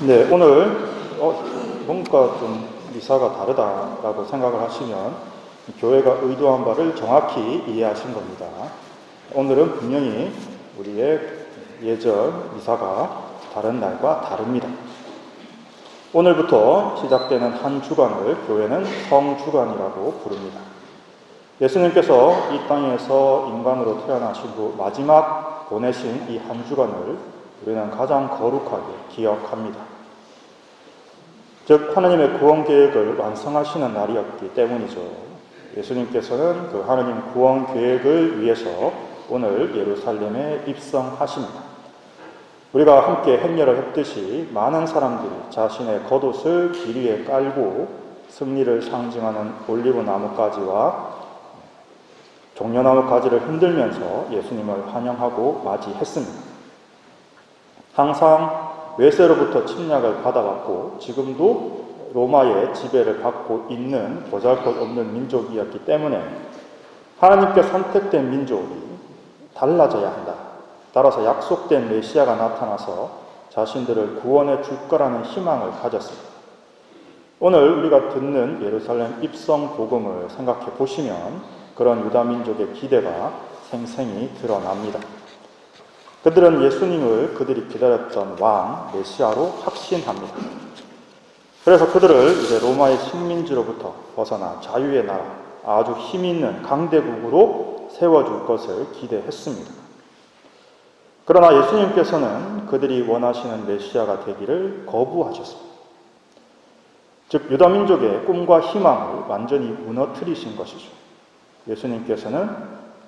네, 오늘 뭔가 좀 미사가 다르다라고 생각을 하시면 교회가 의도한 바를 정확히 이해하신 겁니다. 오늘은 분명히 우리의 예전 미사가 다른 날과 다릅니다. 오늘부터 시작되는 한 주간을 교회는 성주간이라고 부릅니다. 예수님께서 이 땅에서 인간으로 태어나신 후 마지막 보내신 이 한 주간을 우리는 가장 거룩하게 기억합니다. 즉 하나님의 구원 계획을 완성하시는 날이었기 때문이죠. 예수님께서는 그 하나님 구원 계획을 위해서 오늘 예루살렘에 입성하십니다. 우리가 함께 행렬을 했듯이 많은 사람들이 자신의 겉옷을 길 위에 깔고 승리를 상징하는 올리브 나뭇가지와 종려나무 가지를 흔들면서 예수님을 환영하고 맞이했습니다. 항상 외세로부터 침략을 받아왔고 지금도 로마의 지배를 받고 있는 보잘것없는 민족이었기 때문에 하나님께 선택된 민족이 달라져야 한다. 따라서 약속된 메시아가 나타나서 자신들을 구원해 줄 거라는 희망을 가졌습니다. 오늘 우리가 듣는 예루살렘 입성 복음을 생각해 보시면 그런 유다 민족의 기대가 생생히 드러납니다. 그들은 예수님을 그들이 기다렸던 왕 메시아로 확신합니다. 그래서 그들을 이제 로마의 식민지로부터 벗어나 자유의 나라, 아주 힘 있는 강대국으로 세워줄 것을 기대했습니다. 그러나 예수님께서는 그들이 원하시는 메시아가 되기를 거부하셨습니다. 즉 유다 민족의 꿈과 희망을 완전히 무너뜨리신 것이죠. 예수님께서는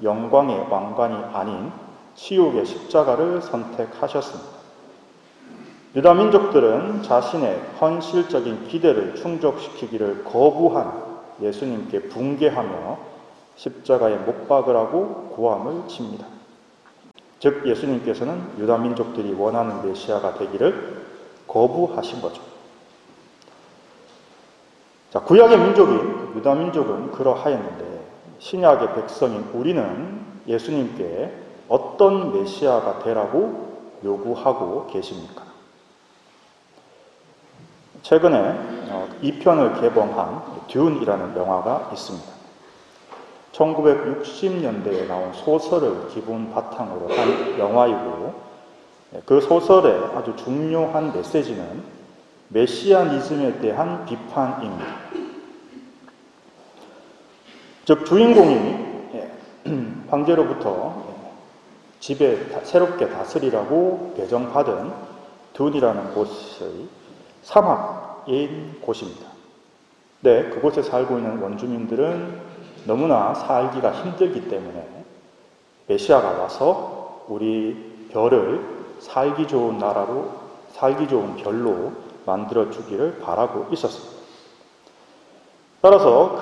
영광의 왕관이 아닌 치욕의 십자가를 선택하셨습니다. 유다 민족들은 자신의 현실적인 기대를 충족시키기를 거부한 예수님께 붕괴하며 십자가에 못 박으라고 고함을 칩니다. 즉 예수님께서는 유다 민족들이 원하는 메시아가 되기를 거부하신 거죠. 자, 구약의 민족인 유다 민족은 그러하였는데 신약의 백성인 우리는 예수님께 어떤 메시아가 되라고 요구하고 계십니까? 최근에 2편을 개봉한 듄이라는 영화가 있습니다. 1960년대에 나온 소설을 기본 바탕으로 한 영화이고 그 소설의 아주 중요한 메시지는 메시아니즘에 대한 비판입니다. 즉 주인공이 황제로부터 집에 새롭게 다스리라고 배정받은 듄이라는 곳의 사막인 곳입니다. 네, 그곳에 살고 있는 원주민들은 너무나 살기가 힘들기 때문에 메시아가 와서 우리 별을 살기 좋은 나라로, 살기 좋은 별로 만들어 주기를 바라고 있었습니다. 따라서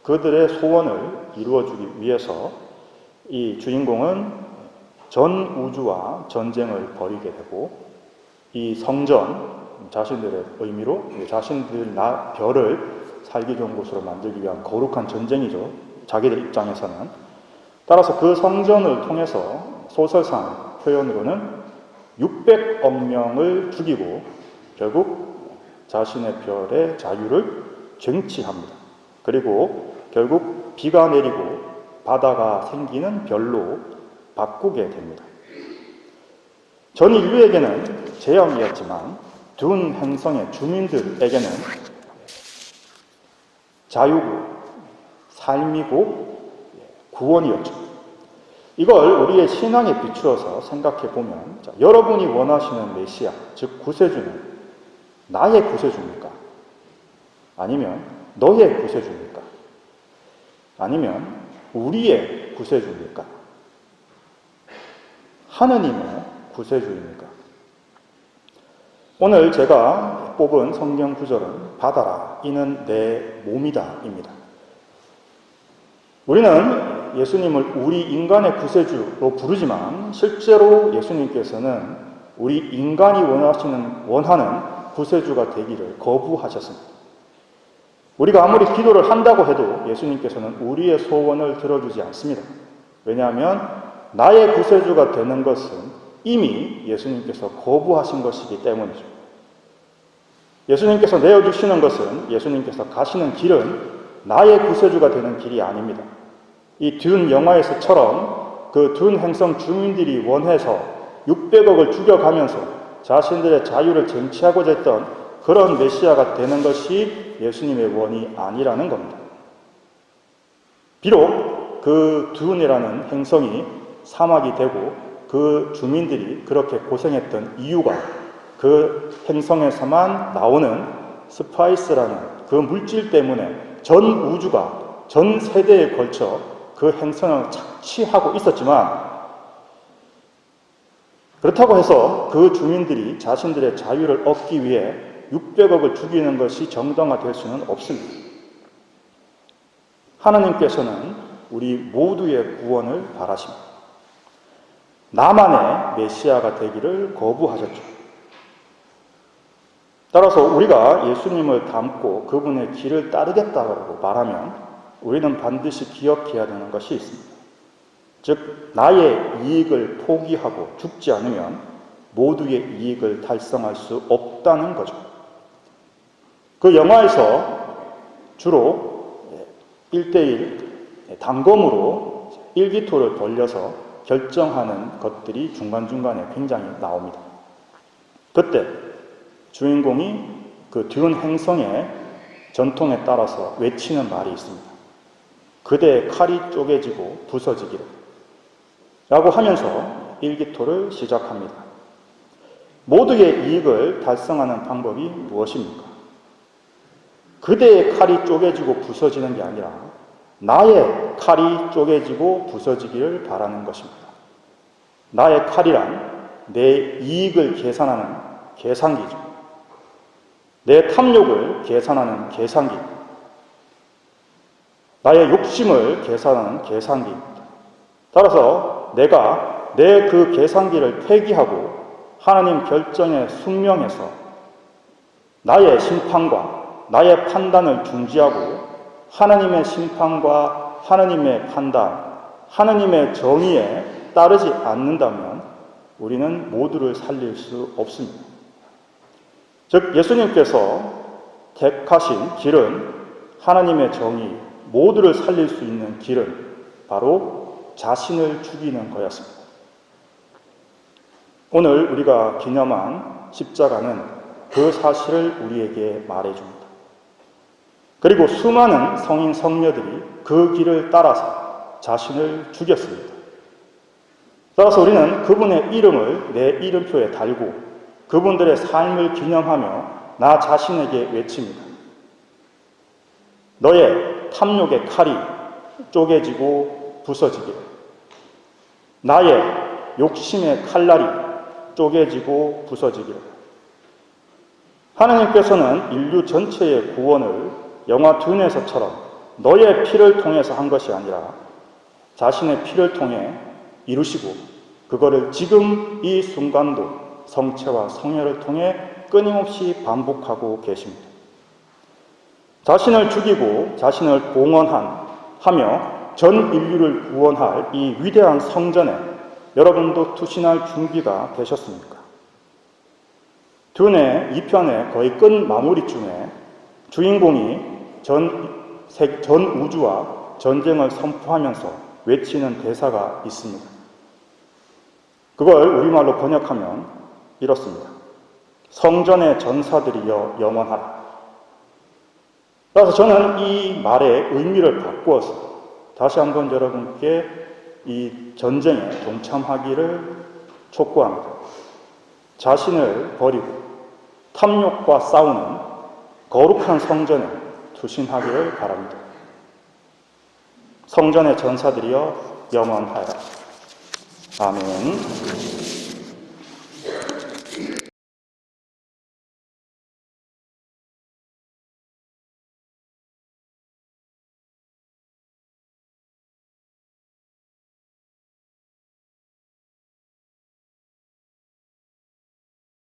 그들의 소원을 이루어주기 위해서 이 주인공은 전 우주와 전쟁을 벌이게 되고 이 성전, 자신들의 의미로 자신들 별을 살기 좋은 곳으로 만들기 위한 거룩한 전쟁이죠. 자기들 입장에서는. 따라서 그 성전을 통해서 소설상 표현으로는 600억 명을 죽이고 결국 자신의 별의 자유를 쟁취합니다. 그리고 결국 비가 내리고 바다가 생기는 별로 바꾸게 됩니다. 전 인류에게는 재앙이었지만 둔 행성의 주민들에게는 자유고 삶이고 구원이었죠. 이걸 우리의 신앙에 비추어서 생각해 보면 여러분이 원하시는 메시아, 즉 구세주는 나의 구세주입니까? 아니면 너의 구세주입니까? 아니면 우리의 구세주입니까? 하느님의 구세주입니까? 오늘 제가 뽑은 성경 구절은 받아라, 이는 내 몸이다 입니다. 우리는 예수님을 우리 인간의 구세주로 부르지만 실제로 예수님께서는 우리 인간이 원하는 구세주가 되기를 거부하셨습니다. 우리가 아무리 기도를 한다고 해도 예수님께서는 우리의 소원을 들어주지 않습니다. 왜냐하면 나의 구세주가 되는 것은 이미 예수님께서 거부하신 것이기 때문이죠. 예수님께서 내어주시는 것은, 예수님께서 가시는 길은 나의 구세주가 되는 길이 아닙니다. 이 듄 영화에서처럼 그 듄 행성 주민들이 원해서 600억을 죽여가면서 자신들의 자유를 쟁취하고자 했던 그런 메시아가 되는 것이 예수님의 원이 아니라는 겁니다. 비록 그 듄이라는 행성이 사막이 되고 그 주민들이 그렇게 고생했던 이유가 그 행성에서만 나오는 스파이스라는 그 물질 때문에 전 우주가 전 세대에 걸쳐 그 행성을 착취하고 있었지만, 그렇다고 해서 그 주민들이 자신들의 자유를 얻기 위해 600억을 죽이는 것이 정당화될 수는 없습니다. 하나님께서는 우리 모두의 구원을 바라십니다. 나만의 메시아가 되기를 거부하셨죠. 따라서 우리가 예수님을 닮고 그분의 길을 따르겠다고 말하면 우리는 반드시 기억해야 되는 것이 있습니다. 즉, 나의 이익을 포기하고 죽지 않으면 모두의 이익을 달성할 수 없다는 거죠. 그 영화에서 주로 1대1 단검으로 일기토를 돌려서 결정하는 것들이 중간중간에 굉장히 나옵니다. 그때 주인공이 그 듄 행성의 전통에 따라서 외치는 말이 있습니다. 그대의 칼이 쪼개지고 부서지기를 라고 하면서 일기토를 시작합니다. 모두의 이익을 달성하는 방법이 무엇입니까? 그대의 칼이 쪼개지고 부서지는 게 아니라 나의 칼이 쪼개지고 부서지기를 바라는 것입니다. 나의 칼이란 내 이익을 계산하는 계산기죠. 내 탐욕을 계산하는 계산기, 나의 욕심을 계산하는 계산기입니다. 따라서 내가 내 그 계산기를 폐기하고 하나님 결정에 순명해서 나의 심판과 나의 판단을 중지하고 하나님의 심판과 하나님의 판단, 하나님의 정의에 따르지 않는다면 우리는 모두를 살릴 수 없습니다. 즉, 예수님께서 택하신 길은, 하나님의 정의, 모두를 살릴 수 있는 길은 바로 자신을 죽이는 거였습니다. 오늘 우리가 기념한 십자가는 그 사실을 우리에게 말해줍니다. 그리고 수많은 성인 성녀들이 그 길을 따라서 자신을 죽였습니다. 따라서 우리는 그분의 이름을 내 이름표에 달고 그분들의 삶을 기념하며 나 자신에게 외칩니다. 너의 탐욕의 칼이 쪼개지고 부서지기를, 나의 욕심의 칼날이 쪼개지고 부서지기를. 하나님께서는 인류 전체의 구원을 영화 듄에서처럼 너의 피를 통해서 한 것이 아니라 자신의 피를 통해 이루시고, 그거를 지금 이 순간도 성체와 성혈을 통해 끊임없이 반복하고 계십니다. 자신을 죽이고 자신을 봉헌하며 전 인류를 구원할 이 위대한 성전에 여러분도 투신할 준비가 되셨습니까? 듄의 2편의 거의 끝 마무리쯤에 주인공이 전 우주와 전쟁을 선포하면서 외치는 대사가 있습니다. 그걸 우리말로 번역하면 이렇습니다. 성전의 전사들이여 영원하라. 따라서 저는 이 말의 의미를 바꾸어서 다시 한번 여러분께 이 전쟁에 동참하기를 촉구합니다. 자신을 버리고 탐욕과 싸우는 거룩한 성전에 투신하기를 바랍니다. 성전의 전사들이여 영원하라. 아멘.